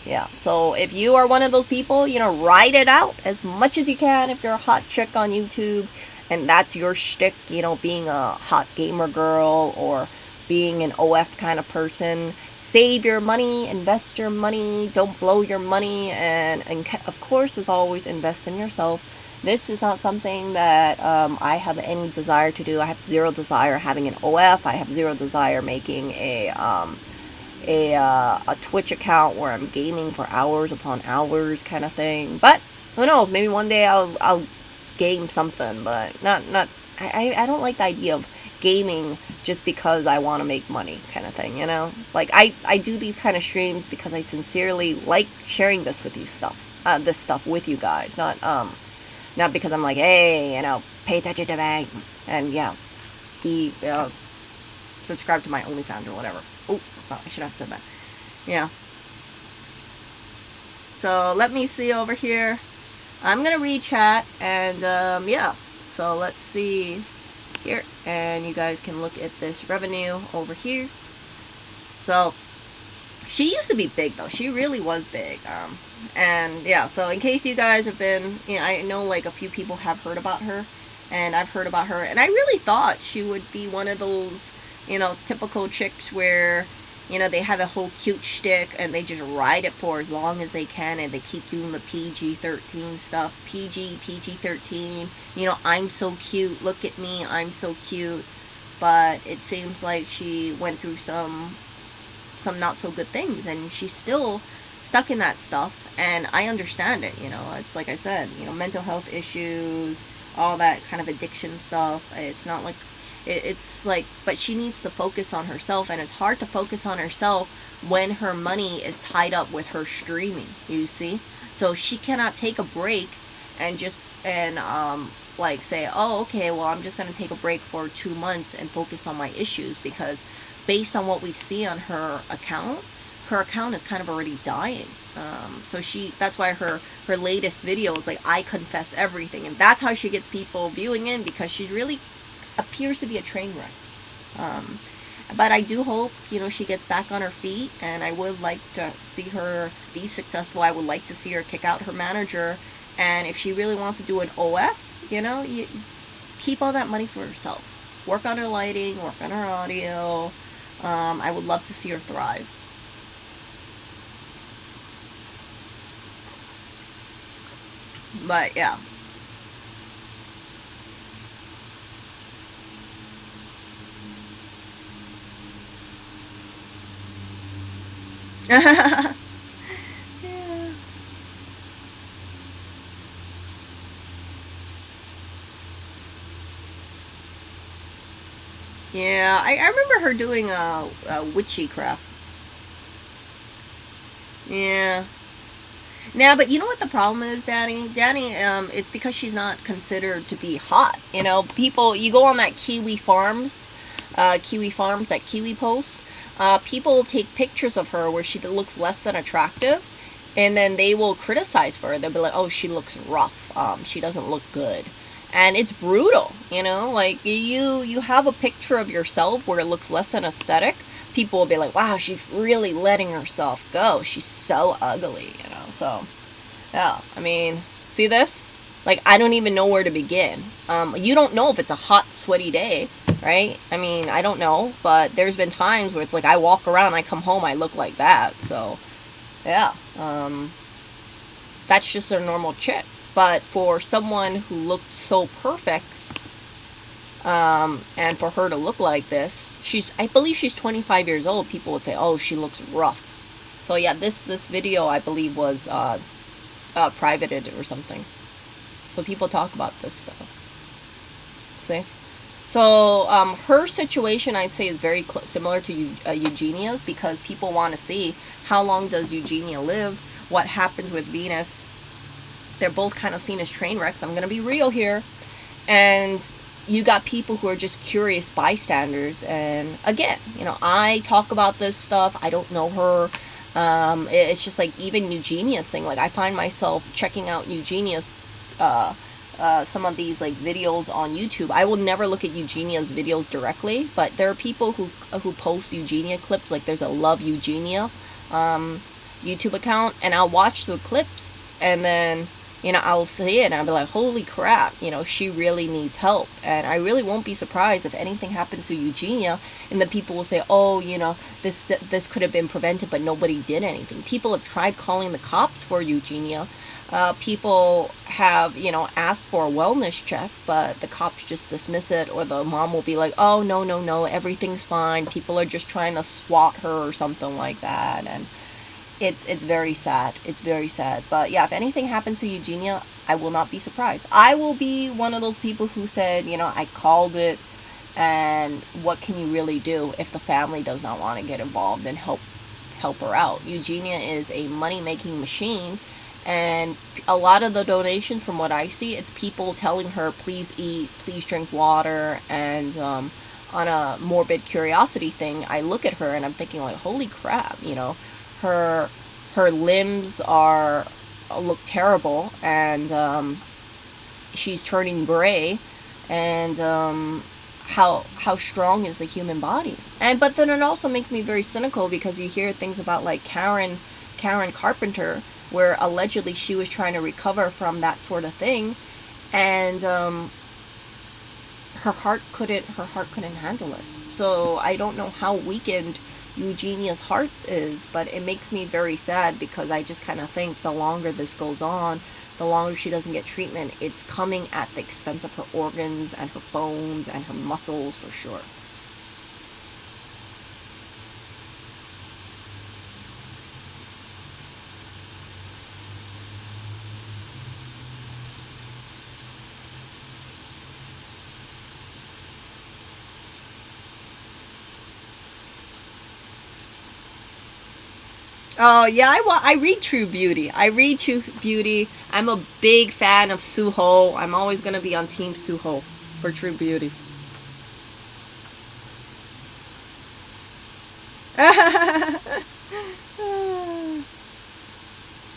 S1: yeah, so if you are one of those people, you know, ride it out as much as you can. If you're a hot chick on YouTube and that's your shtick, you know, being a hot gamer girl or being an OF kind of person, save your money, invest your money, don't blow your money, and of course, as always, invest in yourself. This is not something that I have any desire to do. I have zero desire having an OF. I have zero desire making a Twitch account where I'm gaming for hours upon hours kind of thing. But who knows? Maybe one day I'll game something, but not. I don't like the idea of gaming just because I want to make money kind of thing, you know? Like, I do these kind of streams because I sincerely like sharing this with you this stuff with you guys, not because I'm like, hey, you know, pay attention to me, and yeah, subscribe to my OnlyFans or whatever. Oh, I should have said that. Yeah. So let me see over here. I'm gonna read chat, and yeah. So let's see here, and you guys can look at this revenue over here. So she used to be big though. She really was big. And yeah, so in case you guys have been, you know, I know like a few people have heard about her, and I've heard about her, and I really thought she would be one of those, you know, typical chicks where, you know, they have a whole cute shtick and they just ride it for as long as they can, and they keep doing the PG-13 stuff. PG-13, you know, I'm so cute, look at me, I'm so cute. But it seems like she went through some not so good things, and she's still stuck in that stuff, and I understand it, you know. It's like I said, you know, mental health issues, all that kind of addiction stuff. It's not like it's like, but she needs to focus on herself, and it's hard to focus on herself when her money is tied up with her streaming, you see. So she cannot take a break and just like say, oh, okay, well, I'm just going to take a break for 2 months and focus on my issues, because based on what we see on her account is kind of already dying. So that's why her latest video is like, I confess everything, and that's how she gets people viewing in, because she really appears to be a train wreck. But I do hope, you know, she gets back on her feet, and I would like to see her be successful. I would like to see her kick out her manager, and if she really wants to do an OF, you know, you keep all that money for herself. Work on her lighting, work on her audio. I would love to see her thrive. But yeah. Yeah. Yeah, I remember her doing a witchy craft. Yeah. Now, but you know what the problem is, Danny? Danny, it's because she's not considered to be hot. You know, people, you go on that Kiwi Farms, that Kiwi post. People take pictures of her where she looks less than attractive, and then they will criticize her. They'll be like, "Oh, she looks rough. She doesn't look good," and it's brutal. You know, like you have a picture of yourself where it looks less than aesthetic. People will be like, "Wow, she's really letting herself go. She's so ugly." You know, so yeah. I mean, see this? Like, I don't even know where to begin. You don't know if it's a hot, sweaty day, right? I mean, I don't know, but there's been times where it's like I walk around, I come home, I look like that. So, yeah, that's just a normal chick. But for someone who looked so perfect, and for her to look like this, I believe she's 25 years old. People would say, "Oh, she looks rough." So yeah, this video I believe was privated or something. So people talk about this stuff. See? So her situation, I'd say, is very similar to Eugenia's, because people want to see how long does Eugenia live, what happens with Venus. They're both kind of seen as train wrecks. I'm going to be real here. And you got people who are just curious bystanders. And again, you know, I talk about this stuff. I don't know her. It's just like even Eugenia's thing. Like, I find myself checking out Eugenia's some of these like videos on YouTube. I will never look at Eugenia's videos directly, but there are people who post Eugenia clips. Like, there's a Love Eugenia YouTube account, and I'll watch the clips, and then, you know, I'll see it and I'll be like, holy crap, you know, she really needs help. And I really won't be surprised if anything happens to Eugenia and the people will say, oh, you know, this could have been prevented, but nobody did anything. People have tried calling the cops for Eugenia. People have, you know, asked for a wellness check, but the cops just dismiss it, or the mom will be like, oh, no, everything's fine. People are just trying to swat her or something like that. And it's very sad. It's very sad. But yeah, if anything happens to Eugenia, I will not be surprised. I will be one of those people who said, you know, I called it, and what can you really do if the family does not want to get involved and help her out? Eugenia is a money-making machine, and a lot of the donations, from what I see, it's people telling her, please eat, please drink water. And on a morbid curiosity thing, I look at her and I'm thinking like, holy crap, you know, her limbs look terrible, and she's turning gray, and how strong is the human body? But then it also makes me very cynical, because you hear things about like Karen Carpenter, where allegedly she was trying to recover from that sort of thing, and her heart couldn't handle it. So I don't know how weakened Eugenia's heart is, but it makes me very sad, because I just kind of think the longer this goes on, the longer she doesn't get treatment, it's coming at the expense of her organs and her bones and her muscles for sure. Oh yeah, I read True Beauty. I'm a big fan of Suho. I'm always gonna be on Team Suho for True Beauty.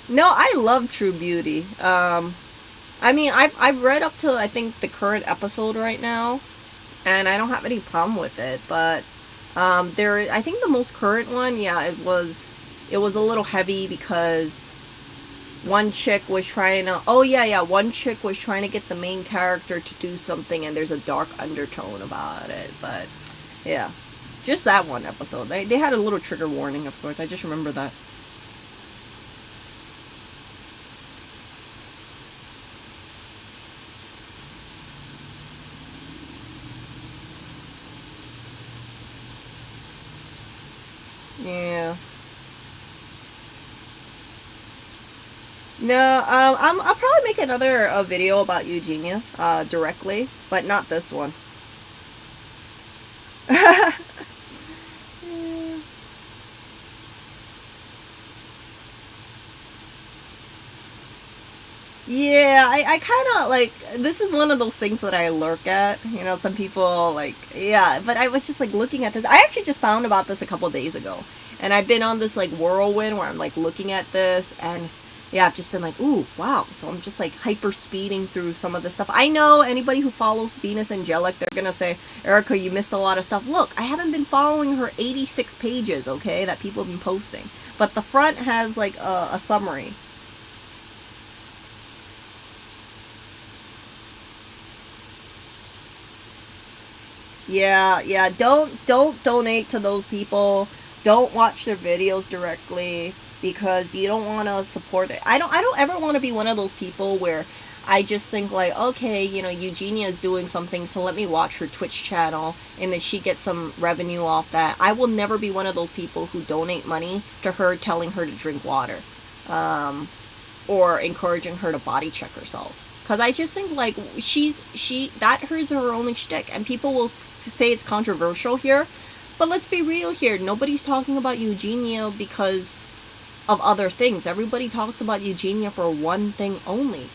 S1: No, I love True Beauty. I mean, I've read up to, I think, the current episode right now, and I don't have any problem with it. But I think the most current one, yeah, it was a little heavy, because one chick was trying to, oh yeah, one chick was trying to get the main character to do something, and there's a dark undertone about it. But yeah, just that one episode, they had a little trigger warning of sorts. I just remember that. Yeah. No, I'll probably make another video about Eugenia directly, but not this one. Yeah. Yeah, I kind of like, this is one of those things that I lurk at. You know, some people like, yeah, but I was just like looking at this. I actually just found about this a couple days ago. And I've been on this like whirlwind where I'm like looking at this, and yeah, I've just been like, ooh, wow. So I'm just like hyper speeding through some of this stuff. I know anybody who follows Venus Angelic, they're going to say, Erica, you missed a lot of stuff. Look, I haven't been following her 86 pages, okay, that people have been posting. But the front has like a summary. Yeah, yeah. Don't donate to those people. Don't watch their videos directly because you don't want to support it. I don't ever want to be one of those people where I just think like, okay, you know, Eugenia is doing something, so let me watch her Twitch channel and then she gets some revenue off that. I will never be one of those people who donate money to her telling her to drink water. Or encouraging her to body check herself. Because I just think like she that hers her only shtick, and people will say it's controversial here, but let's be real here. Nobody's talking about Eugenia because of other things. Everybody talks about Eugenia for one thing only,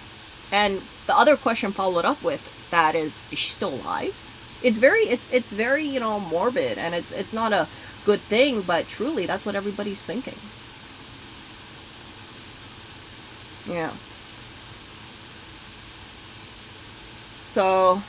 S1: and the other question followed up with that is she still alive? It's very, you know, morbid, and it's not a good thing, but truly that's what everybody's thinking. Yeah. So,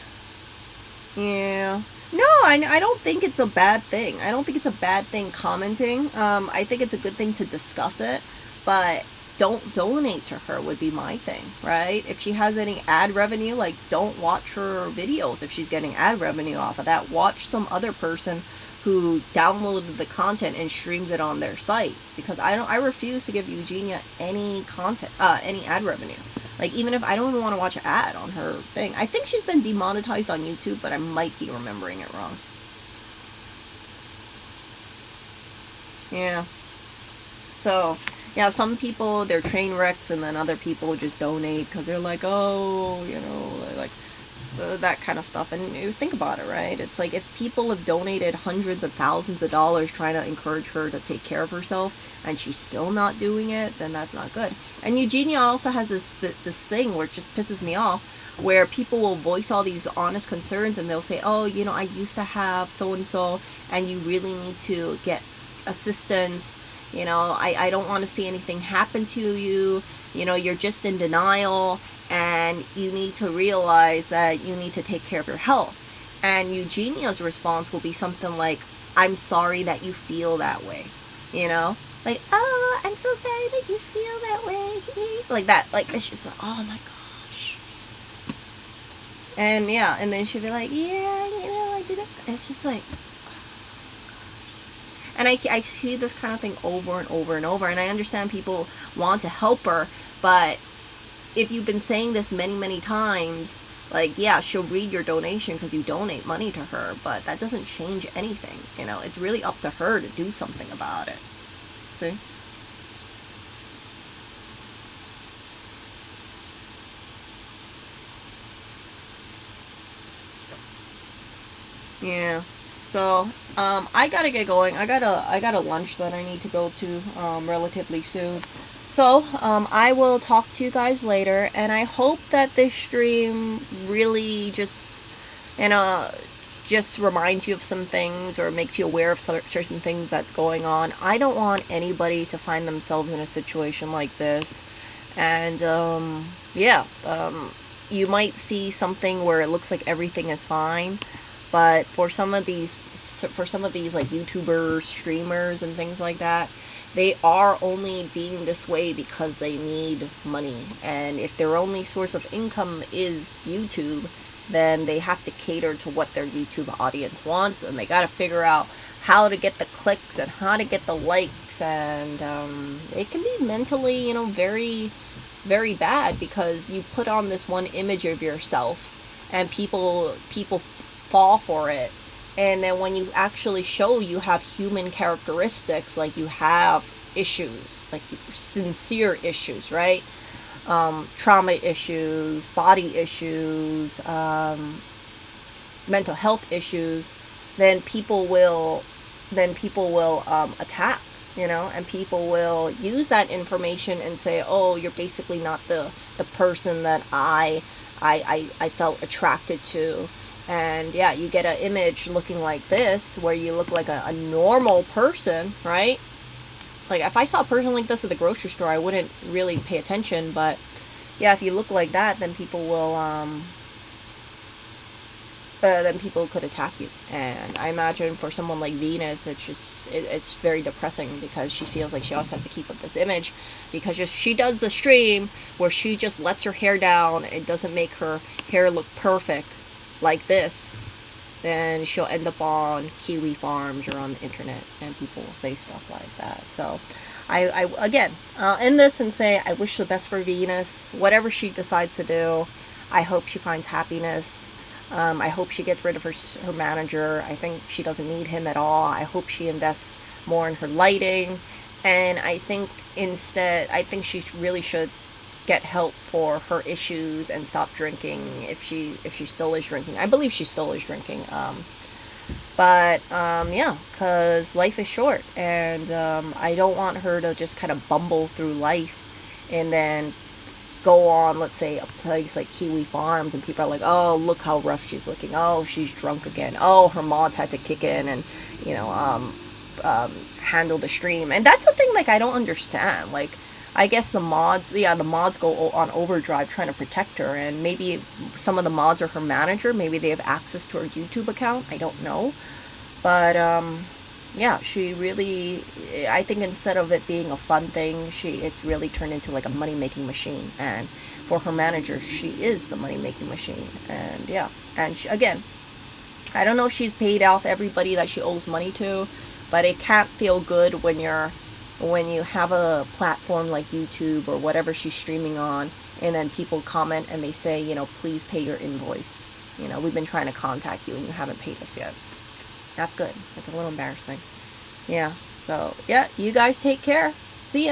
S1: yeah. No, I don't think it's a bad thing. I don't think it's a bad thing commenting. I think it's a good thing to discuss it, but don't donate to her would be my thing, right? If she has any ad revenue, like don't watch her videos if she's getting ad revenue off of that. Watch some other person who downloaded the content and streams it on their site, because I refuse to give Eugenia any content any ad revenue. Like, even if I don't even want to watch an ad on her thing. I think she's been demonetized on YouTube, but I might be remembering it wrong. Yeah. So, yeah, some people, they're train wrecks, and then other people just donate because they're like, oh, you know, like that kind of stuff. And you think about it, right? It's like if people have donated hundreds of thousands of dollars trying to encourage her to take care of herself, and she's still not doing it, then that's not good. And Eugenia also has this thing where it just pisses me off, where people will voice all these honest concerns, and they'll say, oh, you know, I used to have so and so, and you really need to get assistance. You know, I don't want to see anything happen to you. You know, you're just in denial, and you need to realize that you need to take care of your health. And Eugenia's response will be something like, I'm sorry that you feel that way. You know? Like, oh, I'm so sorry that you feel that way. Like that. Like, it's just like, oh my gosh. And yeah, and then she'll be like, yeah, you know, I did it. It's just like, and I see this kind of thing over and over and over, and I understand people want to help her, but if you've been saying this many, many times, like, yeah, she'll read your donation because you donate money to her, but that doesn't change anything. You know, it's really up to her to do something about it. See? Yeah. So, I gotta get going. I got a lunch that I need to go to, relatively soon. So, I will talk to you guys later, and I hope that this stream really just, you know, just reminds you of some things or makes you aware of certain things that's going on. I don't want anybody to find themselves in a situation like this. And, yeah, you might see something where it looks like everything is fine, but for some of these like YouTubers, streamers, and things like that, they are only being this way because they need money. And if their only source of income is YouTube, then they have to cater to what their YouTube audience wants, and they got to figure out how to get the clicks and how to get the likes. And it can be mentally, you know, very, very bad, because you put on this one image of yourself, and people fall for it. And then when you actually show you have human characteristics, like you have issues, like sincere issues, right? Trauma issues, body issues, mental health issues, then people will attack, you know, and people will use that information and say, oh, you're basically not the person that I felt attracted to. And yeah, you get an image looking like this where you look like a normal person, right? Like if I saw a person like this at the grocery store, I wouldn't really pay attention. But yeah, if you look like that, then people will then people could attack you. And I imagine for someone like Venus, it's very depressing because she feels like she always has to keep up this image, because if she does a stream where she just lets her hair down, it doesn't make her hair look perfect like this, then she'll end up on Kiwi Farms or on the internet, and people will say stuff like that. So I again, end this and say I wish the best for Venus. Whatever she decides to do, I hope she finds happiness. I hope she gets rid of her manager. I think she doesn't need him at all. I hope she invests more in her lighting. And I think she really should get help for her issues and stop drinking if she still is drinking. I believe she still is drinking. Yeah, because life is short, and I don't want her to just kind of bumble through life and then go on, let's say, a place like Kiwi Farms, and people are like, oh, look how rough she's looking. Oh, she's drunk again. Oh, her mods had to kick in and, handle the stream. And that's the thing, like, I don't understand. Like, I guess the mods go on overdrive trying to protect her, and maybe some of the mods are her manager. Maybe they have access to her YouTube account. I don't know. But, yeah, she really, I think instead of it being a fun thing, it's really turned into like a money-making machine. And for her manager, she is the money-making machine. And yeah, and again, I don't know if she's paid off everybody that she owes money to, but it can't feel good when you have a platform like YouTube or whatever she's streaming on, and then people comment and they say, please pay your invoice. We've been trying to contact you and you haven't paid us yet. Not good. It's a little embarrassing. Yeah. So, yeah, you guys take care.